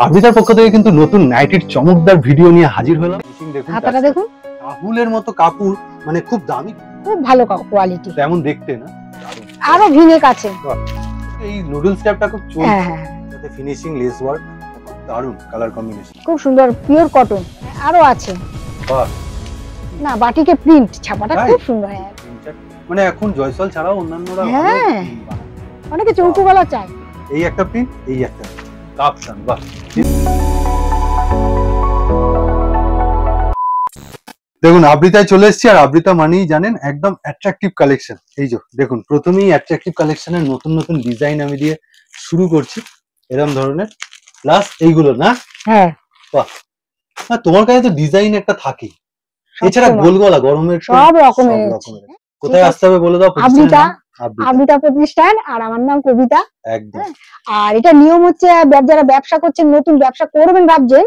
আবৃতার পক্ষ থেকে কিন্তু নতুন নাইটির চমকদার ভিডিও নিয়ে হাজির হলাম। হাতাটা দেখুন, রাহুলের মতো কাপড়, মানে খুব দামি, খুব ভালো কোয়ালিটি, তেমন দেখতে না, আরো ভিনেক আছে। এই নুডলস টাইপটা খুব চলছে, হ্যাঁ, সাথে ফিনিশিং লেস ওয়ার্ক, দারুন কালার কম্বিনেশন, খুব সুন্দর পিওর কটন। আরো আছে বাহ, না বাটিকে প্রিন্ট ছাপাটা খুব সুন্দর। হ্যাঁ, মানে এখন জয়সওয়াল ছাড়াও অন্যান্যরা হ্যাঁ অনেকে চৌকো গলা চায়। এই একটা প্রিন্ট, এই একটা কাপশন, বাহ। দেখুন আবৃতায় চলে এসেছি, আর আবৃতা মানেই জানেন একদম অ্যাট্রাকটিভ কালেকশন। এই যে দেখুন, প্রথমেই অ্যাট্রাকটিভ কালেকশনের নতুন নতুন ডিজাইন আমি দিয়ে শুরু করছি, এরকম ধরনের, প্লাস এইগুলো না। হ্যাঁ বাহ, না তোমার কাছে তো ডিজাইন একটা থাকেই, এছাড়া গোল গলা গরমের সব রকমের। কোথায় আসতে হবে বলে দাও। আবৃতা, আবৃতা প্রতিষ্ঠান, আর আমার নাম কবিতা। একদম। আর এটা নিয়ম হচ্ছে, যারা ব্যবসা করছেন, নতুন ব্যবসা করবেন ভাবছেন,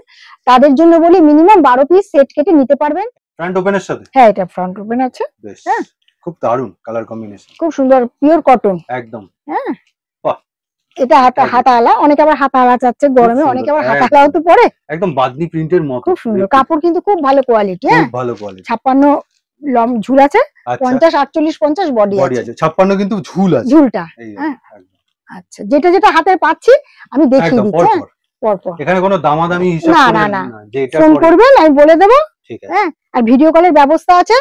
তাদের জন্য বলি মিনিমাম 12 পিস সেট কেটে নিতে পারবেন। ফ্রন্ট ওপেনের সাথে? হ্যাঁ, এটা ফ্রন্ট ওপেন আছে। হ্যাঁ, খুব দারুন কালার কম্বিনেশন, খুব সুন্দর পিওর কটন একদম। হ্যাঁ, বাহ, এটা হাতাওয়ালা, অনেকে আবার হাতাওয়ালা চাচ্ছে গরমে, অনেকে আবার হাতাওয়ালাও তো পরে, একদম বাদনি প্রিন্টের মতো, খুব সুন্দর কাপড়, কিন্তু খুব ভালো কোয়ালিটি। হ্যাঁ, খুব ভালো কোয়ালিটি। 56 ঝুল আছে, 50 48 50 বডি আছে। 56 কিন্তু ঝুল আছে, ঝুলটা। হ্যাঁ, আচ্ছা, যেটা যেটা হাতে পাচ্ছি আমি দেখিয়ে দিচ্ছি। হ্যাঁ, পরপর, এখানে কোনো দামাদামি হিসাব না না, যে এটা ফোন করবেন, আমি বলে দেবো। ঠিক আছে। হ্যাঁ, আর ভিডিও কলের ব্যবস্থা আছে।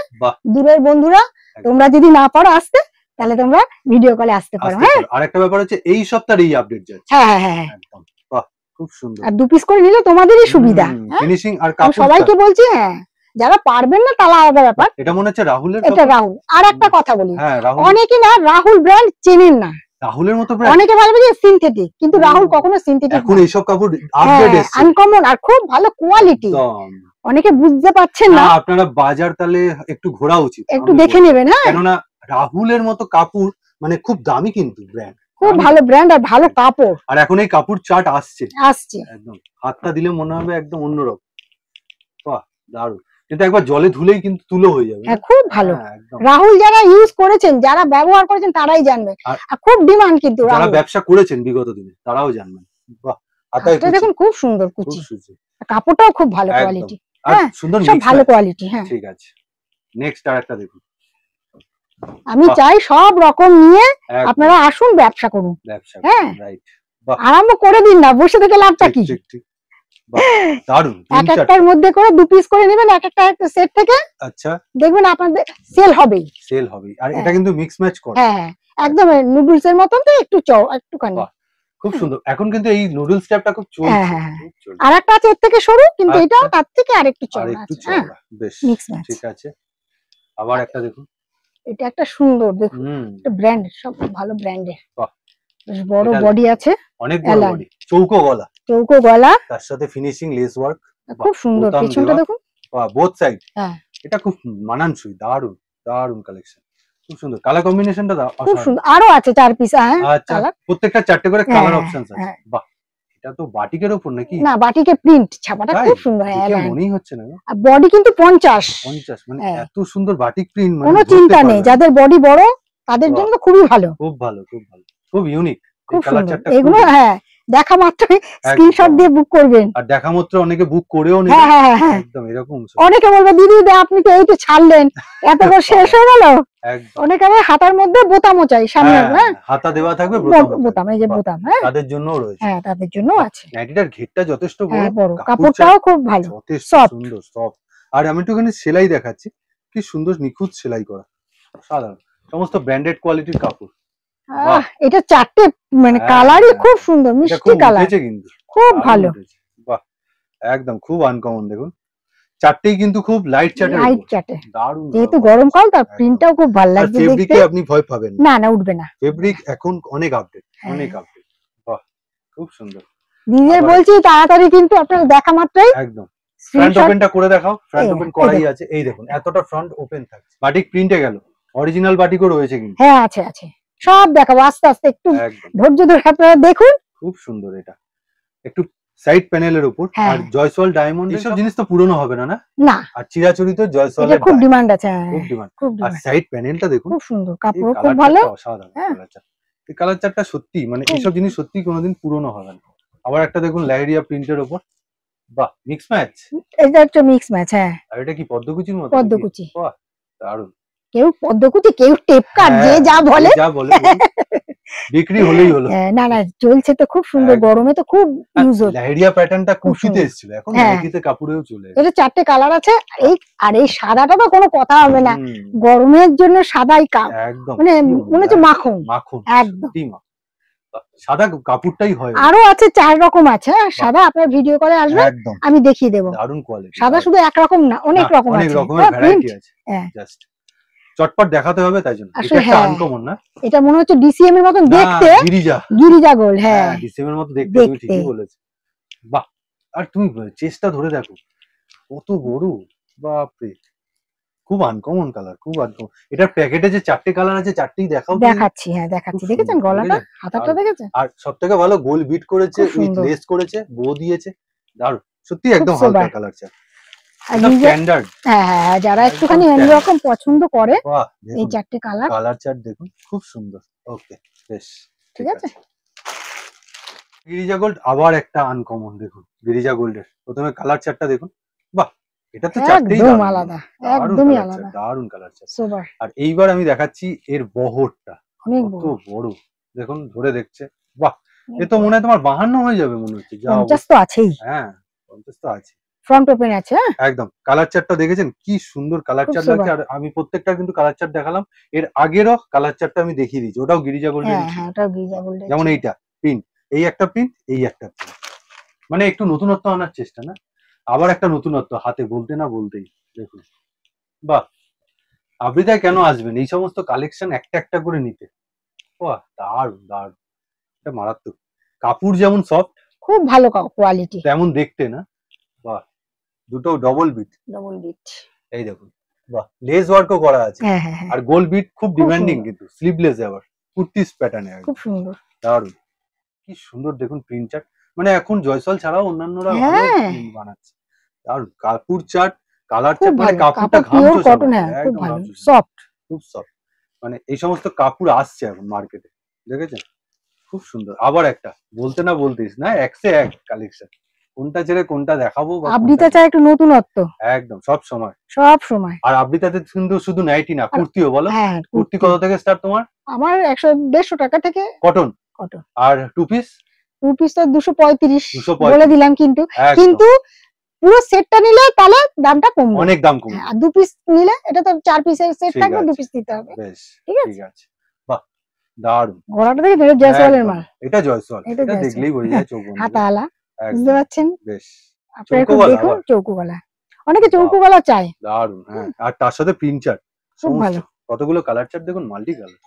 দূরের বন্ধুরা তোমরা যদি না পারো আসতে, তাহলে তোমরা ভিডিও কলে আসতে পারো। হ্যাঁ, আরেকটা ব্যাপার হচ্ছে এই সপ্তাহের এই আপডেট যাচ্ছে। হ্যাঁ হ্যাঁ একদম, বাহ, খুব সুন্দর। আর 2 পিস করে নিলে তোমাদেরই সুবিধা। ফিনিশিং আর কাপড় সবাইকে বলছি। হ্যাঁ, যারা পারবেন না তারা আলাদা ব্যাপার। এটা মনে হচ্ছে রাহুলের। এটা রাহুল। আর একটা কথা বলি, হ্যাঁ, অনেকে না রাহুল ব্র্যান্ড চেনেন না। রাহুলের মতো ব্র্যান্ড অনেকে বলবে যে সিনথেটিক, কিন্তু রাহুল কখনো সিনথেটিক না। এখন এইসব কাপড় আপডেট এসেছে, আনকমন আর খুব ভালো কোয়ালিটি। অনেকে বুঝতে পারছেন না, আপনারা বাজার তাহলে একটু ঘোরা উচিত, একটু দেখে নেবেন। হ্যাঁ, কেননা রাহুলের মতো কাপড় মানে খুব দামি, কিন্তু ব্র্যান্ড খুব ভালো ব্র্যান্ড আর ভালো কাপড়। আর এখন এই কাপড় চার্ট আসছে, একদম হাতটা দিলে মনে হবে একদম অন্যরকম। বাহ, দারুণ। কিন্তু একবার জলে ধুলেই কিন্তু তুলো হয়ে যাবে। হ্যাঁ, খুব ভালো। রাহুল যারা ইউজ করেছেন, যারা ব্যবহার করেছেন, তারাই জানবে। আর খুব ডিমান্ড, কিন্তু যারা ব্যবসা করেছেন বিগত দিনে তারাও জানবেন। বাহ, এটা দেখুন খুব সুন্দর কুচি, কাপড়টাও খুব ভালো কোয়ালিটি। হ্যাঁ, সুন্দর, সব ভালো কোয়ালিটি। হ্যাঁ, ঠিক আছে। নেক্সট আরেকটা দেখুন। আমি চাই সব রকম নিয়ে আপনারা আসুন, ব্যবসা করুন। হ্যাঁ, রাইট, আরম্ভ করে দিন না, বসে থেকে লাভটা কি? দারুন। একটার মধ্যে করে 2 পিস করে নেবেন এক একটা সেট থেকে। আচ্ছা, দেখবেন আপনাদের সেল হবেই। আর এটা কিন্তু মিক্স ম্যাচ করে। হ্যাঁ, একদম নুডলস এর মতন, তো একটুখানি। খুব সুন্দর। এখন কিন্তু এই নুডলস টাইপটা খুব চলছে। আর একটা আছে এর থেকে সরু, কিন্তু এটা তার থেকে আরেকটু চওড়া আছে। হ্যাঁ, বেশ মিক্স ম্যাচ, ঠিক আছে। আবার একটা দেখুন, এটা একটা সুন্দর, দেখুন এটা ব্র্যান্ড, সব ভালো ব্র্যান্ডের। বাহ, বেশ বড় বডি আছে, অনেক বড় বডি, চৌকো গলা, তার সাথে ফিনিশিং লেস ওয়ার্ক, খুব সুন্দর। পেছনটা দেখুন, বাহ, বোথ সাইড। হ্যাঁ, এটা খুব মানানসই, দারুন দারুন কালেকশন, খুব সুন্দর। কালার কম্বিনেশনটা খুব সুন্দর। আরো আছে 4 পিস। হ্যাঁ, আচ্ছা, প্রত্যেকটা 4টে করে কালার অপশনস আছে। বাহ, এটা তো বাটিকের উপর নাকি? না, বাটিকে প্রিন্ট ছাপাটা খুব সুন্দর। হ্যাঁ, মনেই হচ্ছে না। আর বডি কিন্তু 50 মানে এত সুন্দর বাটিক প্রিন্ট, মানে কোনো চিন্তা নেই। যাদের বডি বড় তাদের জন্য খুবই ভালো, খুব ভালো, খুব ভালো, খুব ইউনিক খুব সুন্দর এগুলো। হ্যাঁ, দেখা মাত্রই স্ক্রিনশট দিয়ে বুক করবেন, আর দেখা মাত্র অনেকে বুক করেও নেবে। হ্যাঁ, একদম এরকম। অনেকে বলবে দিদি আপনি তো এইটা ছাড়লেন, এত করে শেষ হয়ে গেল। অনেকে আবার হাতার মধ্যে বোতামও চাই, সামনে হাতা দেওয়া থাকবে, বোতাম, এই যে বোতাম। হ্যাঁ, তাদের জন্যও রয়েছে। হ্যাঁ, তাদের জন্য আছে। নাইটিটার ঘেরটা যথেষ্ট বড়, কাপড়টাও খুব ভালো, সুন্দর সফট। আর আমি একটুখানি সেলাই দেখাচ্ছি, কি সুন্দর নিখুঁত সেলাই করা, সাধারণ সমস্ত ব্র্যান্ডেড কোয়ালিটির কাপড়। এটা 4টে মানে কালারই খুব সুন্দর, মিষ্টি কালার, কিন্তু খুব ভালো। বাহ, একদম খুব আনকমন। দেখুন 4টেই কিন্তু খুব লাইট চাটে, দারুণ। যেহেতু গরমকাল, তার প্রিন্টটাও খুব ভালো লাগবে দেখতে। ফেব্রিকে আপনি ভয় পাবেন না, না উঠবে না। ফেব্রিক এখন অনেক আপডেট, অনেক আপডেট। বাহ, খুব সুন্দর। নিজের বলছি তাড়াতাড়ি, কিন্তু আপনারা দেখা মাত্রই একদম ফ্রন্ট ওপেনটা করে দেখাও। ফ্রন্ট ওপেন করাই আছে, এই দেখুন এতটা ফ্রন্ট ওপেন থাকছে। বাটিক প্রিন্টে গেল, অরিজিনাল বাটিকও রয়েছে কিন্তু। হ্যাঁ, আছে আছে, সব দেখাবো আস্তে আস্তে, একটু ধৈর্য ধরে আপনারা দেখুন। খুব সুন্দর। এটা একটু সাইড প্যানেলের উপর, আর জয়সওয়াল ডায়মন্ড, এইসব জিনিস তো পুরনো হবে না। না, আর চিরাচরিত জয়সওয়ালের খুব ডিমান্ড আছে, খুব ডিমান্ড। আর সাইড প্যানেলটা দেখুন, খুব সুন্দর, কাপড় খুব ভালো, অসাধারণ কালার চার্ট। এই কালার চার্টটা সত্যি, মানে এইসব জিনিস সত্যি কোনোদিন পুরনো হবে না। আবার একটা দেখুন লেহেরিয়া প্রিন্টের ওপর, বাহ মিক্স ম্যাচ। এটা একটা মিক্স ম্যাচ, হ্যাঁ আর এটা কি পদ্মকুচির মতো নাকি? পদ্মকুচি, বাহ দারুন। কেউ পদ্মকুচি কেউ টেপকাট, যে যা বলে। যা বলে বলুন। বিক্রি হলেই হলো। না না চলছে তো খুব সুন্দর, একদম। গরমে তো খুব ইউজ হচ্ছে। লেহেরিয়া প্যাটার্নটা কুর্তিতে সুন্দর। এসেছিল, এখন হ্যাঁ। নাইটিতে কাপড়েও চলে এসেছে। এটা 4টে কালার আছে। আর এই সাদাটা তো কোনো কথা হবে না, হুম, গরমের জন্য সাদাই কাপ, একদম মানে কি মনে হচ্ছে মাখন। মাখন একদম। সত্যি মাখন। সাদা কাপড়টাই হয়। আরো আছে 4 রকম আছে, সাদা আপনার ভিডিও করে আসবে, একদম আমি দেখিয়ে দেবো। দারুন কোয়ালিটি। সাদা শুধু এক রকম না, অনেক রকম অনেক আছে, রকমের হ্যাঁ, ভ্যারাইটি print। আছে। হ্যাঁ। জাস্ট চটপট দেখাতে হবে তাই জন্য। এটা আসলে একটা হ্যাঁ। আনকমন না? এটা মনে হচ্ছে ডিসিএম এর মতন না, দেখতে, গিরিজা। গিরিজা গোল্ড, হ্যাঁ ডিসিএম এর মতো দেখতে, তুমি দেখতে। ঠিকই বলেছো। বাহ, আর তুমি চেষ্টা ধরে দেখো কত বড়, বাপরে খুব আনকমন কালার, খুব আনকমন। এটার প্যাকেটে যে 4টে কালার আছে 4টেই দেখাও তো। দেখাচ্ছি, হ্যাঁ দেখাচ্ছি। খুব দেখেছেন সুন্দর, গলাটা, দেখেছেন? হাতাটা দেখেছেন? আর সবথেকে ভালো গোল বিট করেছে, খুব উইথ সুন্দর। লেস করেছে, বো দিয়েছে, দারুন সত্যি, খুব একদম সোবার। হালকা কালার চাই, আর একদম নিজে- স্ট্যান্ডার্ড। হ্যাঁ হ্যাঁ, যারা একদম একটুখানি standard। অন্যরকম পছন্দ করে, বাহ এই দেখুন 4টে কালার, কালার চার্ট দেখুন, খুব সুন্দর। ওকে বেশ, ঠিক আছে। গিরিজা গোল্ড আবার একটা আনকমন দেখুন, গিরিজা গোল্ডের প্রথমে কালার চার্টটা দেখুন, বাহ এটা তো 4টেই একদম দারুন, আলাদা, দারুন একদমই কালার আলাদা, চার্ট, দারুন কালার চার্ট। সোবার, আর এইবার আমি দেখাচ্ছি এর বহরটা, অনেক কত বড়। বড় দেখুন, ধরে দেখছে, বাহ এ তো মনে হয় তোমার 52 হয়ে যাবে মনে হচ্ছে, যা 50 তো আছেই, হ্যাঁ 50 তো আছে। ফ্রন্ট ওপেন আছে, হ্যাঁ একদম কালার চার্টটা দেখেছেন কি সুন্দর কালার খুব চার্ট সোবার। লাগছে। আর আমি প্রত্যেকটা কিন্তু কালার চার্ট দেখালাম, এর আগেরও কালার চার্টটা আমি দেখিয়ে দিয়েছি, ওটাও গিরিজা গোল্ডের হ্যাঁ হ্যাঁ, ওটা গিরিজা গোল্ড। যেমন এইটা প্রিন্ট, এই একটা প্রিন্ট, এই একটা প্রিন্ট, মানে একটু নতুনত্ব আনার চেষ্টা না। আবার একটা নতুনত্ব হাতে বলতে না বলতেই দেখুন, বাহ আবৃতায় কেন আসবেন এই সমস্ত কালেকশন একটা একটা করে নিতে, বাহ দারুন দারুন, এটা মারাত্মক। কাপড় যেমন সফট, খুব ভালো কোয়ালিটি, তেমন দেখতে না, বাহ দুটো ডবল বিট, ডবল বিট, এই দেখুন বাহ লেস ওয়ার্কও করা আছে। হ্যাঁ হ্যাঁ হ্যাঁ, আর গোল বিট খুব ডিমান্ডিং, সুন্দর। কিন্তু স্লিভলেস আবার কুর্তিস প্যাটার্নে, খুব সুন্দর। দারুন কি সুন্দর দেখুন প্রিন্ট চার্ট, মানে এখন জয়সল ছাড়াও অন্যান্যরা ভালো হ্যাঁ print বানাচ্ছে, দারুন কাপড় চার্ট, কালার খুব চার্ট, মানে ভালো কাপড়টা কাপড়, পিওর ঘামছো কটন, হ্যাঁ খুব একদম ভালো, ঘামছো, সফট। খুব সফট, মানে এই সমস্ত কাপড় আসছে এখন মার্কেটে, দেখেছেন খুব সুন্দর। আবার একটা বলতে না বলতিস না, একসে এক কালেকশন, কোনটা ছেড়ে কোনটা দেখাবো, বা আবৃতা চায় একটু নতুনত্ব, একদম সব সময়, সব সময়। আর আবৃতাতে কিন্তু শুধু নাইটি না, কুর্তিও বলো, হ্যাঁ কুর্তি কত থেকে স্টার্ট তোমার? আমার 100-150 টাকা থেকে কটন, কটন। আর টু পিস? টু পিস তো 235 235 বলে দিলাম, কিন্তু একদম। কিন্তু পুরো সেটটা নিলে তাহলে দামটা কমবে, অনেক দাম কমবে। আর 2 পিস নিলে, এটা তো 4 পিসের সেট ঠিক থাকবে, 2 আছে। পিস দিতে হবে। বেশ ঠিক আছে। ঠিক আছে, বাহ দারুন। গলাটা দেখে বেরো জয়সওয়ালের একদম, মাল, এটা জয়সওয়াল, এটা এটা জয়সওয়াল। দেখলেই বোঝা যায় চোখ বন্ধ করে। হাতাওয়ালা, একদম, বুঝতে পারছেন? বেশ আপনারা একটু চৌকো গলা দেখুন, আবার। চৌকো গলা, অনেকে চৌকো গলা চায়, দারুন, হ্যাঁ আর তার সাথে প্রিন্ট চার্ট, খুব ভালো। কতগুলো কালার চার্ট দেখুন, মাল্টি কালার।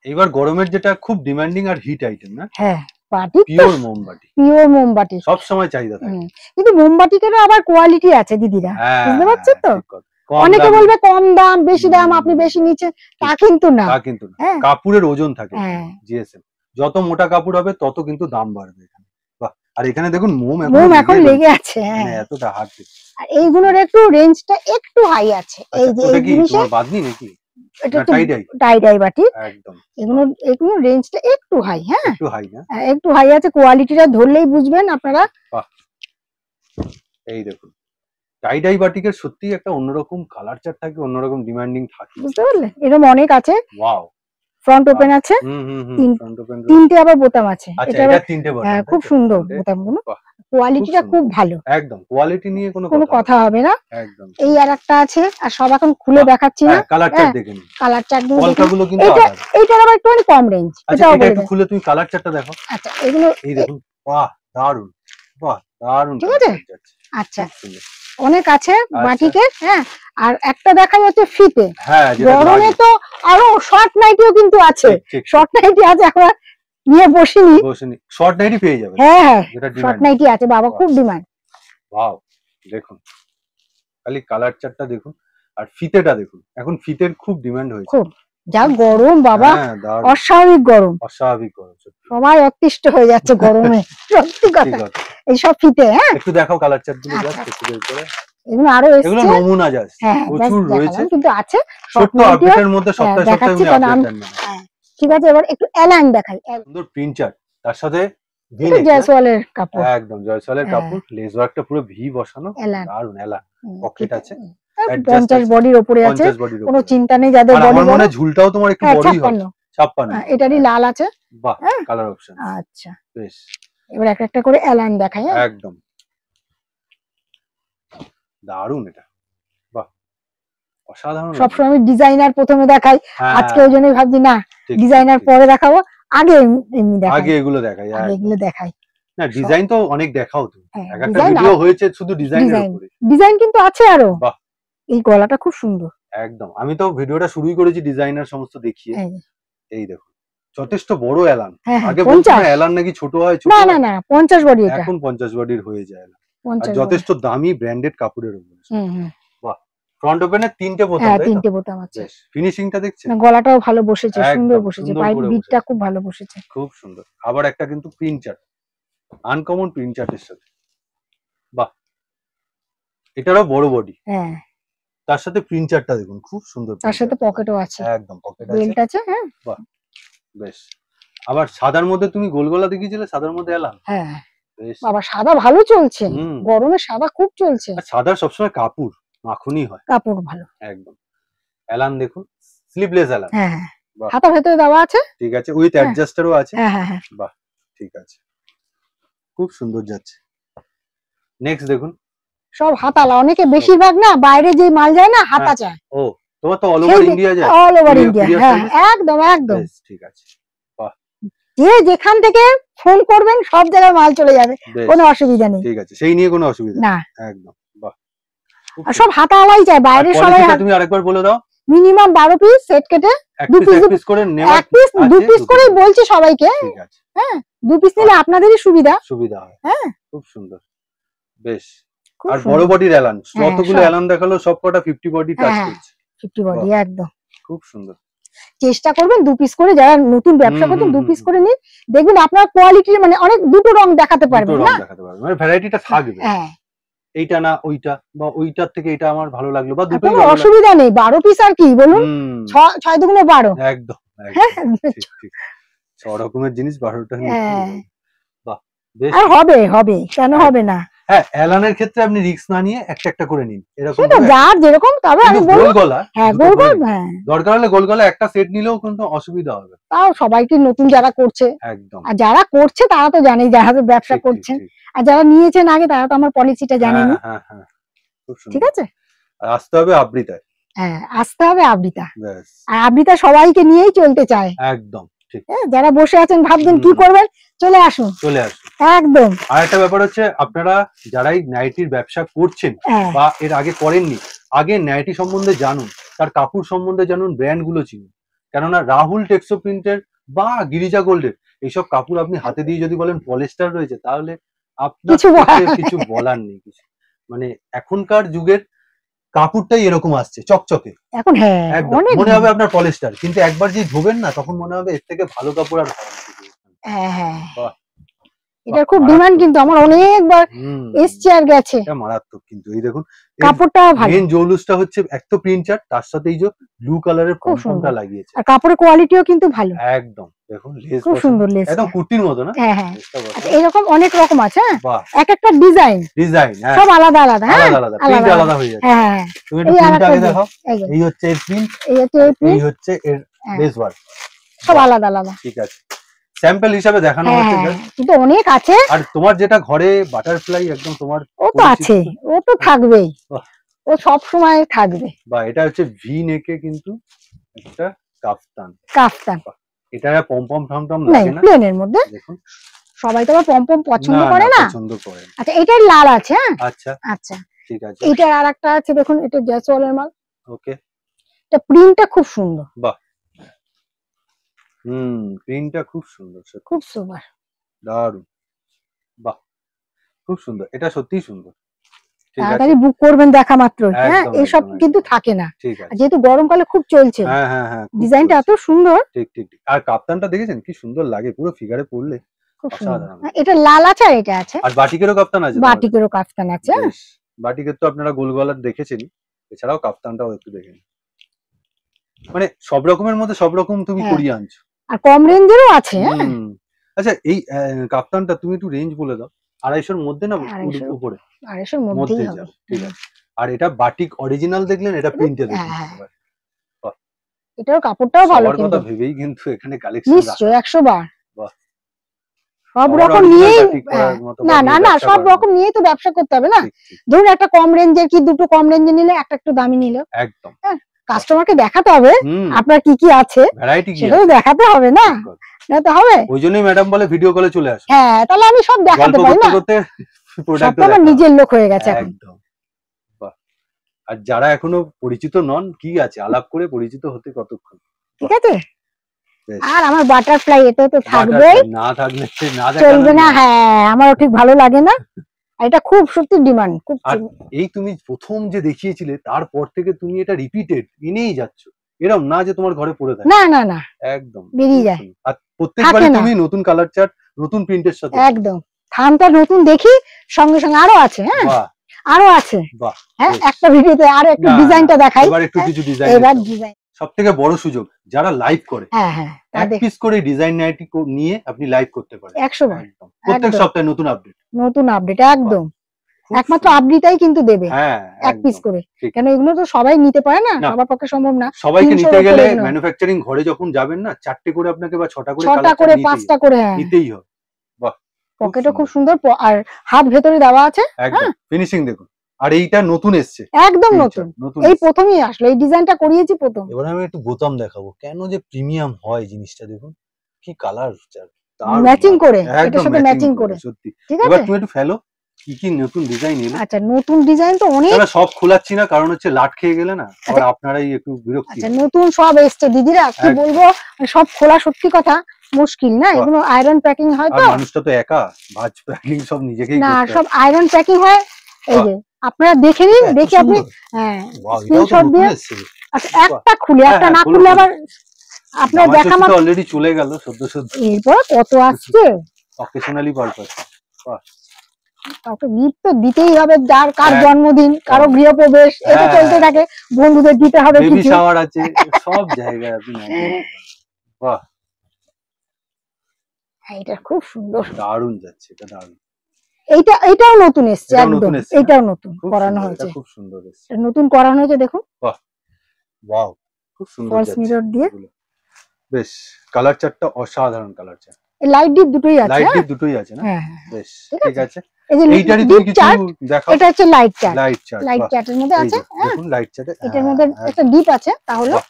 এইবার গরমের যেটা খুব ডিমান্ডিং আর হিট আইটেম না, হ্যাঁ বাটি, পিওর মোমবাতি, পিওর মোমবাতি, সব সময় চাহিদা থাকে। কিন্তু মোমবাতিটারও আবার কোয়ালিটি আছে দিদিরা, বুঝতে পারছেন তো? ঠিক কথা। কম অনেকে দামে, বলবে কম দাম, বেশি দাম, আপনি বেশি নিচ্ছেন, তা কিন্তু না। তা কিন্তু না, হ্যাঁ। কাপড়ের ওজন থাকে, হ্যাঁ। জিএসএম যত মোটা কাপড় হবে তত কিন্তু দাম বাড়বে এখানে। বাহ, আর এখানে দেখুন মোম মোম এখন লেগে আছে, মানে হ্যাঁ। এতটা হাতে। আর এইগুলোর একটু রেঞ্জটা একটু হাই আছে, এই যে ওটা এই কি জিনিসে, তোমার বাদনি নাকি? এটা না, একটু tie-dye? টাই বাটি, একদম এগুলো রেঞ্জটা একটু হাই, হ্যাঁ একটু হাই না, একটু হাই আছে, কোয়ালিটিটা ধরলেই বুঝবেন আপনারা। বাহ এই দেখুন টাই-ডাই বাটিকের সত্যি একটা অন্যরকম কালার চার্ট থাকে, অন্যরকম ডিমান্ডিং থাকে, বুঝতে পারলে? এরকম অনেক আছে, ওয়াও। ফ্রন্ট ওপেন আছে, ফ্রন্ট ওপেন, 3টে আবার বোতাম আছে, আচ্ছা এটা এটা আবার 3টে বাটন, হ্যাঁ খুব সুন্দর বোতামগুলো, কোয়ালিটিটা খুব ভালো, একদম কোয়ালিটি নিয়ে কোনো কথা হবে না। একদম। এই আরেকটা আছে, আর সব এখন খুলে দেখাচ্ছি না, কালার চার্ট দেখে নিন, কালার চার্ট কলকাগুলো কিন্তু এটা আলাদা। এইটার আবার একটুখানি কম রেঞ্জ, আচ্ছা এটাও এটা বলে একটু দেন। খুলে তুমি কালার চার্টটা দেখো। আচ্ছা এগুলো এই দেখুন, বাহ দারুন, বাহ দারুন, ঠিক আছে। আচ্ছা সুন্দর। অনেক আছে বাটিকের, হ্যাঁ। আর একটা দেখা যাচ্ছে ফিতে, হ্যাঁ গরমে তো আরো শর্ট নাইটিও কিন্তু আছে, শর্ট নাইটি আছে, আমরা নিয়ে বসিনি, শর্ট নাইটি পেয়ে যাবে, হ্যাঁ হ্যাঁ যেটা শর্ট ডিমান্ড। নাইটি আছে বাবা, খুব ডিমান্ড। ওয়াও দেখুন খালি কালার চার্টটা দেখুন, আর ফিতেটা দেখুন, এখন ফিতের খুব ডিমান্ড হয়েছে, খুব, যা গরম বাবা, হ্যাঁ দারুন, অস্বাভাবিক গরম, অস্বাভাবিক গরম, সবাই অতিষ্ঠ হয়ে যাচ্ছে গরমে, সত্যি কথা। এইসব ফিতে, হ্যাঁ একটু দেখাও কালার চার্ট গুলো, আচ্ছা। জাস্ট একটু বের করে, এগুলো আরো এগুলো এসছে, নমুনা জাস্ট, হ্যাঁ প্রচুর রয়েছে, কিন্তু আছে ছোট্ট আপডেটের মধ্যে সপ্তাহে সপ্তাহে দেখাচ্ছি, কারণ আমি, ঠিক আছে। এবার একটু অ্যালাইন দেখাই, সুন্দর প্রিন্ট চার্ট, তার সাথে ভি এটা নেক, জয়সওয়ালের কাপড়। একদম জয়সওয়ালের হ্যাঁ। কাপড়, লেস ওয়ার্কটা পুরো ভি বসানো, এলান। দারুন এলান, পকেট আছে, আর অ্যাডজাস্ট 50 আছে, বডির ওপরে আছে, 50 বডির কোনো উপরে। চিন্তা নেই যাদের আর বডি আমার বড়। মনে হয় ঝুলটাও তোমার একটু হ্যাঁ, বড়ই হবে, 56। 56। এটারই লাল আছে। বাহ, হ্যাঁ। কালার অপশন আচ্ছা, বেশ, এবার একটা একটা করে এলান দেখাই। হ্যাঁ, একদম দারুন এটা, বাহ অসাধারণ লাগছে। সবসময় আমি ডিজাইনার প্রথমে দেখাই, হ্যাঁ, আজকে ওই জন্যই ভাবছি না ঠিক, ডিজাইনার ঠিক, পরে দেখাবো, আগে এমনি দেখাই, আগে এগুলো দেখাই, আগে একদম। এগুলো দেখাই। না ডিজাইন তো অনেক দেখাও তুমি, হ্যাঁ, এক একটা ডিজাইন ভিডিও হয়েছে শুধু ডিজাইনের ডিজাইন উপরে। ডিজাইন কিন্তু আছে আরো। বাহ, এই গলাটা খুব সুন্দর। একদম, আমি তো ভিডিওটা শুরুই করেছি ডিজাইনার সমস্ত দেখিয়ে। এই যে। এই দেখো যথেষ্ট বড় এলান, হ্যাঁ, হ্যাঁ, আগে বলতো 50 না এলান নাকি ছোট হয়, ছোট না হয়, না না 50 বডি এটা, এখন 50 বডির হয়ে যায় এলান। আর 50 বডি। যথেষ্ট দামি ব্র্যান্ডেড কাপড়ের উপরে। হুম। বাহ, ফ্রন্ট ওপেনের 3টে বোতাম, হ্যাঁ, তাই তো? 3টে বোতাম আছে। বেশ, ফিনিশিংটা দেখছেন, না, গলাটাও ভালো বসেছে, সুন্দর একদম বসেছে, সুন্দর পাইপ করে বিটটা বসেছে, খুব ভালো বসেছে। খুব সুন্দর। আবার একটা কিন্তু প্রিন্ট চার্ট, আনকমন প্রিন্ট চার্টের সাথে, বাহ এটারও বড় বডি, হ্যাঁ, তার সাথে প্রিন্ট চার্টটা দেখুন খুব সুন্দর, তার সাথে পকেটও আছে, একদম পকেট আছে, বেল্ট আছে। হ্যাঁ, বাহ বেশ। আবার সাদার মধ্যে তুমি গোল গলা দেখিয়েছিলে, সাদার মধ্যে এলান, হ্যাঁ বেশ। বাবা সাদা ভালো চলছে, হুম, গরমে সাদা খুব চলছে, আর সাদার সবসময় কাপড় মাখুনি হয়, কাপড় ভালো। একদম। এলান দেখুন, স্লিভলেস এলান, হ্যাঁ হ্যাঁ, বাহ হাতা ভেতরে দেওয়া আছে। ঠিক আছে, উইথ হ্যাঁ। অ্যাডজাস্টারও আছে, হ্যাঁ হ্যাঁ হ্যাঁ, বাহ ঠিক আছে, খুব সুন্দর যাচ্ছে। নেক্সট দেখুন, সব হাতালা, অনেকে বেশিরভাগ না বাইরে যে মাল যায় না হাতা হ্যাঁ। চায়, ও তোমার তো অল ওভার ইন্ডিয়া যায়, অল ওভার ইন্ডিয়া। courier হ্যাঁ, service? একদম একদম, বেশ ঠিক আছে, যে যেখান থেকে ফোন করবেন সব জায়গায় মাল চলে যাবে, বেশ কোনো অসুবিধা নেই। ঠিক আছে, সেই নিয়ে কোনো অসুবিধা না, নেই, একদম, বাহ। খুব আর সুন্দর। সব হাতালাই চায়, আর বাইরে সবাই quality টা তুমি আরেকবার বলে দাও, মিনিমাম 12 পিস সেট কেটে এক দু পিস পিস করে নেওয়া, এক পিস আছে, 2 পিস দু করেই piece। বলছি সবাইকে। ঠিক আছে, হ্যাঁ, 2 পিস নিলে আপনাদেরই সুবিধা। সুবিধা হয়, হ্যাঁ, খুব সুন্দর, বেশ। খুব আর সুন্দর। বড় বডির এলান, হ্যাঁ, যতগুলো সব। এলান দেখালো সব কটা 50 বডি টাচ হ্যাঁ, করছে, 50 বডি বাহ। একদম। খুব সুন্দর, চেষ্টা করবেন 2 পিস করে, যারা নতুন ব্যবসা হুম, করছেন হুম, 2 হুম, পিস হুম। করে নিন, দেখবেন আপনার কোয়ালিটির মানে অনেক দুটো রং দেখাতে দুটো পারবেন রং না। দেখাতে পারবে, মানে ভ্যারাইটিটা থাকবে, হ্যাঁ, এইটা না ওইটা, বা ওইটার থেকে এটা আমার ভালো লাগলো, বা আর দুটোই কোনো ভালো লাগলো। অসুবিধা নেই, 12 পিস আর কি বলুন, হুম, 6 দুগুণে 12। একদম হ্যাঁ, ঠিক ঠিক, 6 রকমের জিনিস 12টা নিয়ে হ্যাঁ। বাহ বেশ। আর হবে হবে, কেন হবে না? হ্যাঁ, এলানের ক্ষেত্রে আপনি রিস্ক না নিয়ে একটা একটা করে নিন, এরকম সেটা করে যার যেরকম, তবে আমি কিন্তু বলবো গোল গলা, হ্যাঁ দুটো গোল করে গোল, নিন। হ্যাঁ দরকার হলে গোল গলা একটা সেট নিলেও কিন্তু অসুবিধা হবে, তাও সবাইকে নতুন যারা করছে, একদম আর যারা করছে তারা তো জানেই, যারা তো ব্যবসা ঠিক ঠিক করছেন, ঠিক, আর যারা নিয়েছেন আগে তারা তো আমার পলিসিটা জানেনি। হ্যাঁ হ্যাঁ হ্যাঁ, খুব ঠিক সুন্দর। আছে, আর আসতে হবে আবৃতায়, হ্যাঁ আসতে হবে আবৃতা, ব্যাস আর আবৃতা সবাইকে নিয়েই চলতে চায়। একদম ঠিক, হ্যাঁ, যারা বসে আছেন ভাবছেন কি হুম। করবেন, চলে আসুন চলে আসুন। একদম। আর একটা ব্যাপার হচ্ছে, আপনারা যারাই নাইটির ব্যবসা করছেন হ্যাঁ, বা এর আগে করেননি, আগে নাইটি সম্বন্ধে জানুন, তার কাপড় সম্বন্ধে জানুন, ব্র্যান্ড গুলো চিনুন। কেননা রাহুল টেক্সো প্রিন্টের বা গিরিজা গোল্ডের এইসব কাপড় আপনি হাতে দিয়ে যদি বলেন পলিস্টার রয়েছে, তাহলে আপনার কিছু বলার থেকে কিছু বলার নেই কিছু। মানে এখনকার যুগের কাপড়টাই এরকম আসছে চকচকে, এখন হ্যাঁ একদম অনেক, মনে হবে আপনার পলিস্টার, কিন্তু একবার যে ধোবেন না তখন মনে হবে এর থেকে ভালো কাপড় আর হয় না। হ্যাঁ হ্যাঁ, বাহ, এটার খুব মারাত্মক। ডিমান্ড, কিন্তু আমার অনেকবার হুম, এসছে আর গেছে, এটা মারাত্মক। কিন্তু এই দেখুন, কাপড়টা ভালো, মেন জৌলুসটা হচ্ছে এক তো প্রিন্ট চার্ট, তার সাথে এই যে ব্লু কালারের খুব পমপমটা সুন্দর। লাগিয়েছে, আর কাপড়ের কোয়ালিটিও কিন্তু ভালো, একদম দেখুন লেস খুব বসানো, সুন্দর লেস। একদম কুর্তির মতো না, হ্যাঁ হ্যাঁ, লেসটা বসানো, আচ্ছা এরকম অনেক রকম আছে। হ্যাঁ, বাহ এক একটা ডিজাইন ডিজাইন, হ্যাঁ সব আলাদা আলাদা। হ্যাঁ, আলাদা আলাদা প্রিন্ট আলাদা আলাদা হয়ে যাচ্ছে। হ্যাঁ হ্যাঁ, তুমি একটু এই প্রিন্ট আরেকটা আগে যে, দেখাও, এই যে, এই হচ্ছে এর প্রিন্ট, এই হচ্ছে এই এই print, হচ্ছে এর হ্যাঁ, লেস ওয়ার্ক, সব আলাদা আলাদা। ঠিক আছে, স্যাম্পল হিসাবে দেখানো হ্যাঁ হচ্ছে হ্যাঁ, just। কিন্তু অনেক আছে। আর তোমার যেটা ঘরে বাটারফ্লাই একদম তোমার ও তো পরিচিত, আছে, ও তো থাকবেই, বাহ। ও সব সময় থাকবে। বা এটা হচ্ছে ভি নেকে কিন্তু একটা কাফতান, কাফতান এটা পমপম টমটম নাই লাগে না, প্লেনের মধ্যে, দেখুন সবাই তো আবার পম্পম পছন্দ না করে না না। পছন্দ করে না। আচ্ছা এটার লাল আছে। হ্যাঁ, আচ্ছা আচ্ছা ঠিক আছে, এইটার আর একটা আছে, দেখুন এটা জয়সওয়ালের মাল, ওকে, এটা প্রিন্টটা খুব সুন্দর, বাহ হুম, প্রিন্টটা খুব সুন্দর, সত্যি খুব সুন্দর। দারুণ, বাহ খুব সুন্দর, এটা সত্যিই সুন্দর, ঠিক আছে, তাড়াতাড়ি বুক করবেন দেখা মাত্র। হ্যাঁ, একদম এইসব একদম কিন্তু একদম, থাকে না, ঠিক আর আছে, যেহেতু গরমকালে খুব চলছে, হ্যাঁ হ্যাঁ হ্যাঁ, খুব ডিজাইনটা চলছে। এত সুন্দর, ঠিক ঠিক ঠিক। আর কাপ্তানটা দেখেছেন কি সুন্দর লাগে, পুরো ফিগারে পড়লে খুব সুন্দর। অসাধারণ। হ্যাঁ, এটা লাল আছে আর এটা আছে, আর বাটিকেরও কাপ্তান আছে তোমার কাছে? বাটিকেরও কাফতান আছে। বেশ, বাটিকের তো আপনারা গোল গলার দেখেছেনই, এছাড়াও কাপ্তানটাও একটু দেখে নিন। মানে সব রকমের মধ্যে সব রকম তুমি হ্যাঁ। করিয়ে আনছো। আর কম রেঞ্জেরও আছে। হ্যাঁ, হুম, আচ্ছা এই কাপ্তানটা তুমি একটু রেঞ্জ বলে দাও। 250-র মধ্যে না 250 উপরে? 250-র মধ্যেই মধ্যে হবে। যাবে, ঠিক আছে। আর এটা বাটিক অরিজিনাল দেখলেন, এটা প্রিন্টে দেখলেন হ্যাঁ, এবার। এটার কাপড়টাও ভালো সবার কথা কিন্তু, ভেবেই কিন্তু এখানে কালেকশন রাখা। নিশ্চয় 100 বার। বাহ। সব সবার রকম original নিয়েই, টা ঠিক করার মতো বা না নিয়ে না না, ব্যবসা সব করার রকম মতো। নিয়েই তো ব্যবসা করতে হবে না। ঠিক, ঠিক, ধরুন একটা কম রেঞ্জের কি দুটো কম রেঞ্জে নিলে, একটা একটু দামি নিল, একদম। কাস্টমারকে দেখাতে হবে হুম, আপনার কি কি আছে, ভ্যারাইটি কি সেটাও আছে? দেখাতে হবে না, ঠিক কথা। দেখাতে হবে। ওই জন্যই ম্যাডাম বলে ভিডিও কলে চলে আসো, হ্যাঁ, তাহলে আমি সব দেখাতে গল্প পারি করতে না, করতে সব প্রোডাক্ট তো আমার নিজের লোক হয়ে গেছে এখন। একদম। বাহ। আর যারা এখনো পরিচিত নন, কি আছে, আলাপ করে পরিচিত হতে কতক্ষণ। ঠিক আছে। বেশ। আর আমার বাটারফ্লাই এটা তো থাকবেই, Butterfly না থাকলে না দেখানো চলবে না। নয়। হ্যাঁ, আমারও ঠিক ভালো লাগে না, আর এটা খুব সত্যি ডিমান্ড, খুব আর এই তুমি প্রথম যে দেখিয়েছিলে তারপর থেকে তুমি এটা রিপিটেড এনেই যাচ্ছ, এরকম না যে তোমার ঘরে পড়ে থাকে। না না না, একদম বেরিয়ে যায়, আর প্রত্যেকবারই থাকে না। তুমি নতুন কালার চার্ট, নতুন প্রিন্টের সাথে। একদম, থামটা নতুন দেখি, সঙ্গে সঙ্গে আরো আছে। হ্যাঁ, বাহ আরো আছে। বাহ। হ্যাঁ, বেশ। একটা ভিডিওতে আরো একটু না, না, ডিজাইনটা দেখাই। এবার একটু কিছু ডিজাইন। এবার ডিজাইন, সব থেকে বড় সুযোগ যারা লাইভ করে, হ্যাঁ হ্যাঁ, এক তাদের পিস করে ডিজাইন নাইটি নিয়ে আপনি লাইভ করতে পারেন 100 বার। একদম। প্রত্যেক একদম। সপ্তাহে নতুন আপডেট, নতুন আপডেট, একদম। খুব একমাত্র সুন্দর। আপডেটটাই কিন্তু দেবে হ্যাঁ, এক পিস একদম করে, ঠিক। কেন এগুলো তো সবাই নিতে পারে না, না। সবার পক্ষে সম্ভব না। সবাইকে 300 নিতে ওপরে গেলে এগুলো। ম্যানুফ্যাকচারিং ঘরে যখন যাবেন না, 4টে করে আপনাকে বা 6টা করে 6টা কালার করে 5টা করে, হ্যাঁ, নিতেই হবে। বাহ, পকেটও খুব সুন্দর, আর হাত ভেতরে দেওয়া আছে। একদম ফিনিশিং দেখুন। আর এইটা নতুন এসছে, একদম Printer, নতুন, এই প্রথমই আসলো, এই ডিজাইনটা করিয়েছি প্রথম। এবার আমি একটু বোতাম দেখাবো কেন যে প্রিমিয়াম হয় জিনিসটা, দেখুন কি কালার, ম্যাচিং করে, এটার সাথে ম্যাচিং করে, সত্যি। ঠিক এবার আছে। তুমি একটু ফেলো কি কি নতুন ডিজাইন এলো। আচ্ছা, নতুন ডিজাইন তো অনেক। আমরা সব খোলাচ্ছি না, কারণ হচ্ছে লাট খেয়ে গেলে না আবার আপনারাই একটু বিরক্তি। আচ্ছা, নতুন সব এসছে দিদিরা, কি একদম। বলবো, সব খোলা সত্যি কথা মুশকিল না, এগুলো আয়রন প্যাকিং হয় আর তো। মানুষটা তো একা, ভাঁজ প্যাকিং সব নিজেকেই না, করতে হয়। সব আয়রন প্যাকিং হয়। এই যে আপনারা দেখে নিন, এত দেখে আপনি, সুন্দর। হ্যাঁ, Wow, এটাও তো স্ক্রিনশট নতুন দিয়ে। এসছে। আচ্ছা, একটা খুলে, হ্যাঁ, একটা হ্যাঁ, না খোলো, খুললে খোলো। আবার আপনার জামাই দেখা ষষ্ঠী তো মাত্র, অলরেডি চলে গেল, সদ্য এরপর কত আসছে। Occasionally purpose. কাউকে গিফট তো দিতেই হবে, যার কার হ্যাঁ, জন্মদিন, কারো গৃহপ্রবেশ, এটা হ্যাঁ, চলতে থাকে, বন্ধুদের দিতে হবে বেবি কিছু। শাওয়ার আছে, সব জায়গায় আপনি নাইটি দিতে পারেন। বাহ, হ্যাঁ, এটা খুব সুন্দর। দারুণ যাচ্ছে, এটা দারুণ। এটাও নতুন এসছে, এটাও একদম নতুন এসছে, এটাও নতুন খুব করানো সুন্দর, হয়েছে, এটা খুব সুন্দর এসছে। এটা নতুন করানো হয়েছে, দেখুন বাহ, ওয়াও, খুব সুন্দর ফলস যাচ্ছে মিরর দিয়ে। এগুলো। বেশ, কালার চার্টটা অসাধারণ কালার চার্ট, লাইট ডিপ দুটোই আছে। লাইট হ্যাঁ, ডিপ দুটোই আছে না? হ্যাঁ, বেশ, ঠিক ঠিক আছে। এই যে এইটারই তুমি ডিপ কিছু চার্ট, দেখাও। এটা হচ্ছে light chart. Light chart, light চার্টের মধ্যে আছে, হ্যাঁ, দেখুন লাইট চার্টে এটার মধ্যে একটা ডিপ আছে, তাহলে বাহ।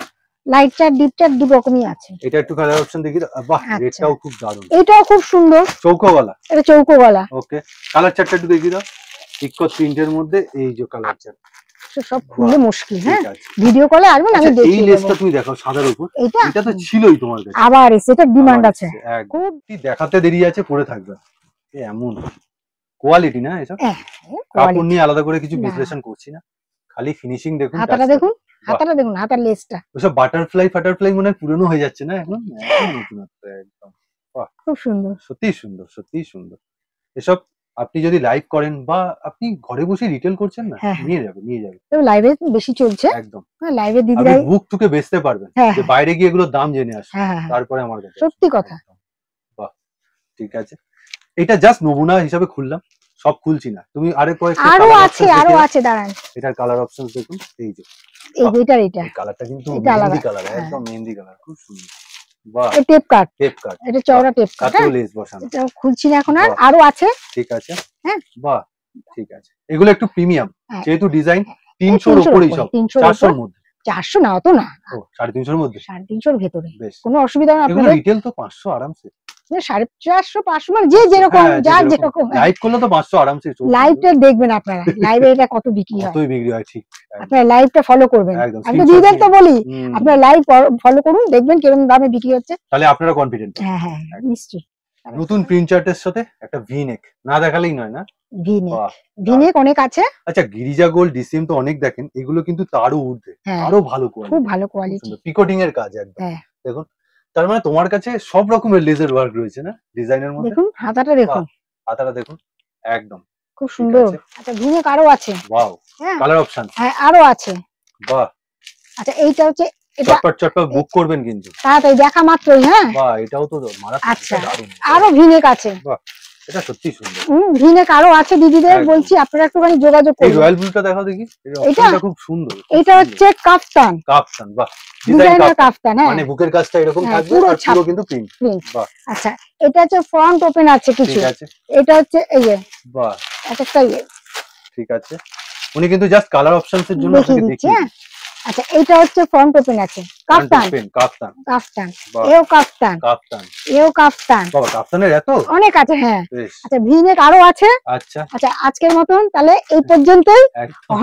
লাইট চার্ট ডিপ চার্ট দু রকমই আছে। এটা একটু কালার অপশন দেখি তো। বাহ, আচ্ছা। রেডটাও খুব দারুণ, এটাও খুব সুন্দর, চৌকো গলা। এটা চৌকো গলা। ওকে, কালার চার্টটা একটু দেখিয়ে দাও। ইকো প্রিন্টের মধ্যে এই যে কালার চার্ট, সব খুললে মুশকিল। হ্যাঁ, ঠিক আছে। ভিডিও কলে আসবেন, আমি আচ্ছা, এই দেখিয়ে লেসটা দেবো। তুমি দেখাও সাদার উপর। এটা এটা তো ছিলই তোমার কাছে, আবার এসে, এটা ডিমান্ড আবার আছে এসছে, একদম। খুব। কি দেখাতে দেরি আছে, পরে থাকবে এমন কোয়ালিটি না এসব। হ্যাঁ, কাপড় quality। নিয়ে আলাদা করে কিছু না। বিশ্লেষণ করছি না, খালি ফিনিশিং দেখুন, হাতাটা দেখুন, হাতাটা দেখুন, হাতার লেসটা ওসব বাটারফ্লাই মনে হয় পুরনো হয়ে যাচ্ছে না এখন, এখন নতুনত্ব একদম। বাহ, খুব সুন্দর। সত্যিই সুন্দর, সত্যিই সুন্দর। এসব আপনি যদি লাইভ করেন বা আপনি ঘরে বসে রিটেল করছেন না, হ্যাঁ, নিয়ে যাবে, নিয়ে যাবে তবে লাইভে বেশি চলছে। একদম। হ্যাঁ, লাইভে আপনি দিদিরাই, বুক টুকে বেচতে পারবেন, হ্যাঁ, যে বাইরে গিয়ে এগুলোর দাম জেনে আসুন, হ্যাঁ, হ্যাঁ, তারপরে আমার কাছে সত্যি কথা। একদম। বাহ, ঠিক আছে। এটা জাস্ট নমুনা হিসাবে খুললাম, সব খুলছি না। তুমি আরো কয়েকটা আরো কালার আছে, অপশন আরো দেখে আছে, দাঁড়ান। এটার কালার অপশন দেখুন। এই যে এই যে এটা এই কালারটা কিন্তু এটা আলাদা। মেহেন্দি কালার, হ্যাঁ। একদম মেহেন্দি কালার, খুব সুন্দর। বাহ, এই টেপ কাট, টেপ কাট, এটা চওড়া টেপ কাট। তাতেও লেস বসানো, এটা খুলছি না এখন, আর বাহ। আরো আছে। ঠিক আছে, হ্যাঁ, বাহ, ঠিক আছে। এগুলো একটু প্রিমিয়াম, হ্যাঁ। যেহেতু ডিজাইন 300 300 উপরেই সব, 300 400 এর মধ্যে। 400 না, অত না, ও 350 মধ্যে, 350 ভেতরে বেশ। কোনো অসুবিধা না এগুলো আপনাদের। রিটেল তো 500 আরামসে, 450 500, মানে যে যেরকম, হ্যাঁ, যার যেরকম। লাইভ করলে তো 500 আরামসে চলবে। লাইভটা দেখবেন আপনারা, লাইভে এটা কত বিক্রি হয়, কতই বিক্রি হয়, ঠিক আপনারা লাইভটা ফলো করবেন। একদম। আমি তো দিদিদের তো বলি, হুম, আপনারা লাইভ ফলো করুন, দেখবেন কিরকম দামে বিক্রি হচ্ছে। তাহলে আপনারা কনফিডেন্ট। হ্যাঁ হ্যাঁ, নিশ্চয়ই। নতুন প্রিন্ট চার্টের সাথে একটা ভি নেক না দেখালেই নয় না। ভিনেক, বাহ, ভিনেক অনেক আছে। আচ্ছা, গিরিজা গোল্ড ডিসিএম তো অনেক দেখেন, এগুলো কিন্তু তারও ঊর্ধ্বে, হ্যাঁ, আরো ভালো খুব কোয়ালিটি, ভালো কোয়ালিটি। পিকোটিং এর কাজ একদম। হ্যাঁ, দেখুন, তার মানে তোমার কাছে সব রকমের লেজার ওয়ার্ক রয়েছে না ডিজাইনের মধ্যে। দেখুন হাতাটা দেখুন, হাতাটা দেখুন, একদম খুব সুন্দর। আচ্ছা, ভিনেক আরো আছে। ওয়াও, হ্যাঁ, কালার অপশন, হ্যাঁ, আরো আছে। বাহ। আচ্ছা, এইটা হচ্ছে এটা চটপট বুক করবেন কিন্তু তাড়াতাড়ি দেখা মাত্রই। হ্যাঁ, বাহ, এটাও তো মারাত্মক, আচ্ছা, এটা দারুণ। আরো ভিনেক আছে। বাহ, এটা সত্যি সুন্দর। ভিনেক আরো আছে দিদিদের, একদম। বলছি আপনারা একটুখানি যোগাযোগ এই করুন। রয়্যাল ব্লুটা দেখাও দেখি, এর অপশনটা খুব সুন্দর। এটা হচ্ছে কাফতান, কাফতান, বাহ, ডিজাইনার কাফতান। হ্যাঁ, মানে বুকের কাজটা এরকম হ্যাঁ, থাকবে পুরো আর পুরো কিন্তু প্রিন্ট। বাহ, আচ্ছা, এটা হচ্ছে ফ্রন্ট ওপেন আছে কিছু। ঠিক আছে, এটা হচ্ছে এই যে বাহ, একটা ঠিক আছে। উনি কিন্তু জাস্ট কালার অপশনস এর জন্য দেখিয়ে আপনাকে দিচ্ছি। দেখিয়ে হ্যাঁ, আচ্ছা, এটা হচ্ছে ফ্রন্ট ওপেন আছে, কাফতান। কাফতান, কাফতান, বাহ, এও কাফতান, কাফতান, এও কাফতান। বাবা, কাফতানের এত অনেক আছে। হ্যাঁ, বেশ। আচ্ছা, ভিনেক আরো আছে। আচ্ছা, আচ্ছা, আজকের মতন তাহলে এই পর্যন্তই। একদম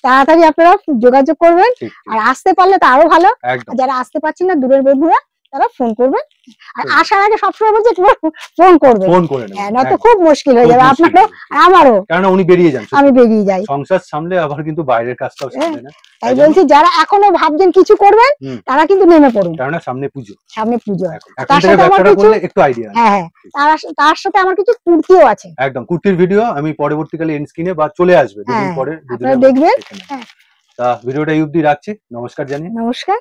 তাড়াতাড়ি আপনারা যোগাযোগ করবেন, ঠিক, আর আসতে পারলে তো আরো ভালো। একদম। যারা আসতে পারছেন না, দূরের বন্ধুরা, তারা ফোন করবেন। আর ঠিক। আসার আগে সবসময় বলছি ফোন করবেন, ফোন করে নেবেন, হ্যাঁ, নয়তো একদম। খুব মুশকিল হয়ে খুব যাবে মুশকিল আপনারও হয়ে যাবে। আর আমারও। কারণ উনি বেরিয়ে যান, আমি বেরিয়ে যাই, সংসার সামলে আবার কিন্তু বাইরের কাজটাও সামলে না। তাই বলছি যারা এখনো ভাবছেন কিছু করবেন, তারা কিন্তু নেমে পড়ুন, কারণ সামনে পুজো, সামনে পুজো। এখন তার থেকে সাথে আমার ব্যবসাটা কিছু, করলে একটু আইডিয়া। হ্যাঁ হ্যাঁ, তার সাথে আমার কিছু কুর্তিও আছে। একদম, কুর্তির ভিডিও আমি পরবর্তীকালে এন্ড স্ক্রিনে বা চলে আসবে দুদিন হ্যাঁ, পরে, আপনারা দেখবেন। তা ভিডিওটা এই অবধি রাখছি, নমস্কার জানিয়ে। নমস্কার।